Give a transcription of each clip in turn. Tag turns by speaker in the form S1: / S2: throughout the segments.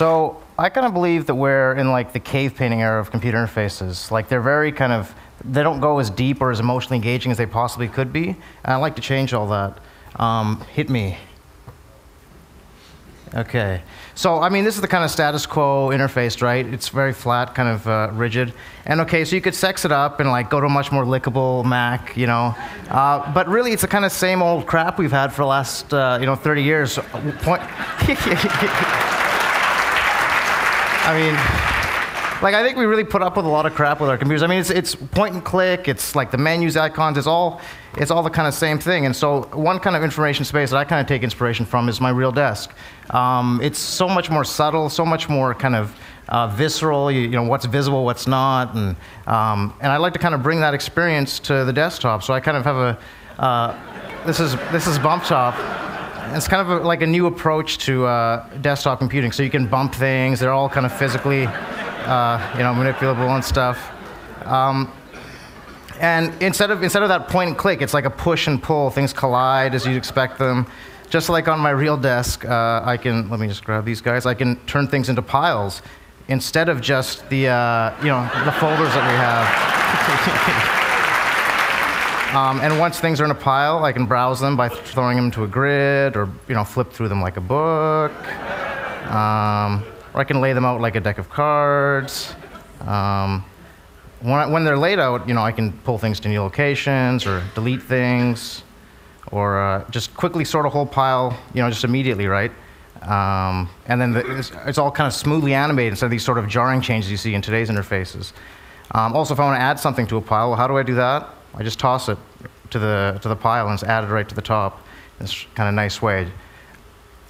S1: So I kind of believe that we're in like the cave painting era of computer interfaces. Like they're very kind of, they don't go as deep or as emotionally engaging as they possibly could be. And I'd like to change all that. Hit me. Okay. So, I mean, this is the kind of status quo interface, right? It's very flat, kind of rigid. And okay, so you could sex it up and like go to a much more lickable Mac, you know. But really, it's the kind of same old crap we've had for the last, 30 years. I mean, like, I think we really put up with a lot of crap with our computers. I mean, it's point and click, it's like the menus, icons, it's all the kind of same thing. And so one kind of information space that I kind of take inspiration from is my real desk. It's so much more subtle, so much more kind of visceral, you know, what's visible, what's not. And I like to kind of bring that experience to the desktop. So I kind of have this is bumtop. It's kind of like a new approach to desktop computing. So you can bump things. They're all kind of physically, manipulable and stuff. And instead of that point and click, it's like a push and pull. Things collide as you'd expect them. Just like on my real desk, let me just grab these guys. I can turn things into piles instead of just the folders that we have. And once things are in a pile, I can browse them by throwing them to a grid or, flip through them like a book. Or I can lay them out like a deck of cards. When they're laid out, I can pull things to new locations or delete things or just quickly sort a whole pile, just immediately, right? And then it's all kind of smoothly animated instead of these sort of jarring changes you see in today's interfaces. Also, if I want to add something to a pile, well, how do I do that? I just toss it to the pile and it's added right to the top in this kind of nice way.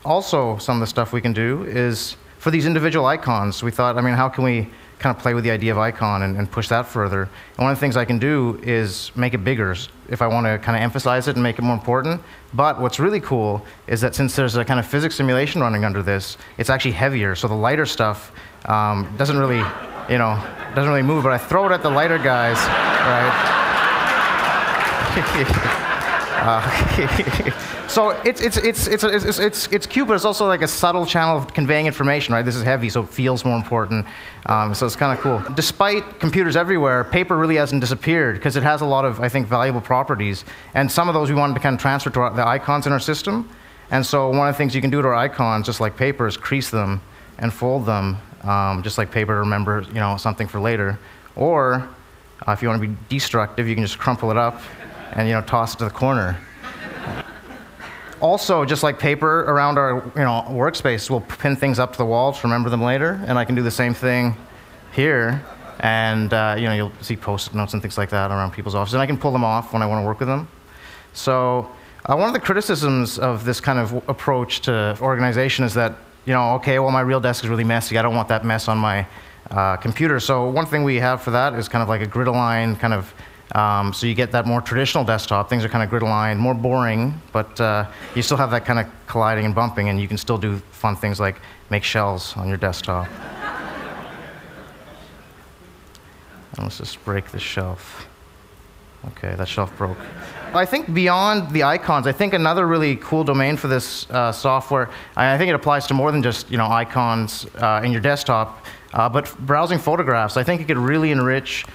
S1: Also, some of the stuff we can do is for these individual icons, we thought, how can we kind of play with the idea of icon and push that further? And one of the things I can do is make it bigger if I want to kind of emphasize it and make it more important. But what's really cool is that since there's a kind of physics simulation running under this, it's actually heavier. So the lighter stuff doesn't really move. But I throw it at the lighter guys, right? So it's cute, but it's also like a subtle channel of conveying information, right? This is heavy, so it feels more important. So it's kind of cool. Despite computers everywhere, paper really hasn't disappeared because it has a lot of, I think, valuable properties. And some of those we wanted to kind of transfer to the icons in our system. And so one of the things you can do to our icons, just like paper, is crease them and fold them, just like paper to remember, something for later. Or if you want to be destructive, you can just crumple it up and toss it to the corner. Also, just like paper around our workspace, we'll pin things up to the wall to remember them later, and I can do the same thing here. And you'll see post-it notes and things like that around people's offices, and I can pull them off when I want to work with them. So one of the criticisms of this kind of approach to organization is that okay, well, my real desk is really messy. I don't want that mess on my computer. So one thing we have for that is kind of like a grid-aligned kind of. So you get that more traditional desktop. Things are kind of grid-aligned, more boring, but you still have that kind of colliding and bumping, and you can still do fun things like make shells on your desktop. And let's just break this shelf. Okay, that shelf broke. I think beyond the icons, I think another really cool domain for this software, I think it applies to more than just icons in your desktop, but browsing photographs. I think it could really enrich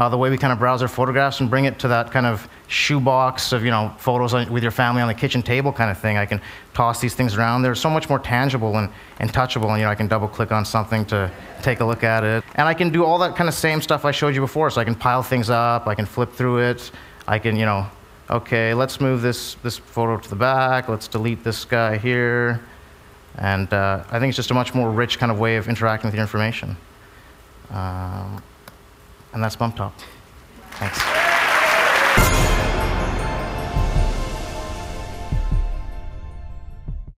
S1: the way we kind of browse our photographs and bring it to that kind of shoebox of photos with your family on the kitchen table kind of thing. I can toss these things around. They're so much more tangible and touchable, and I can double click on something to take a look at it. And I can do all that kind of same stuff I showed you before. So I can pile things up, I can flip through it, I can okay, let's move this photo to the back, let's delete this guy here. And I think it's just a much more rich kind of way of interacting with your information. And that's bumtop. Thanks.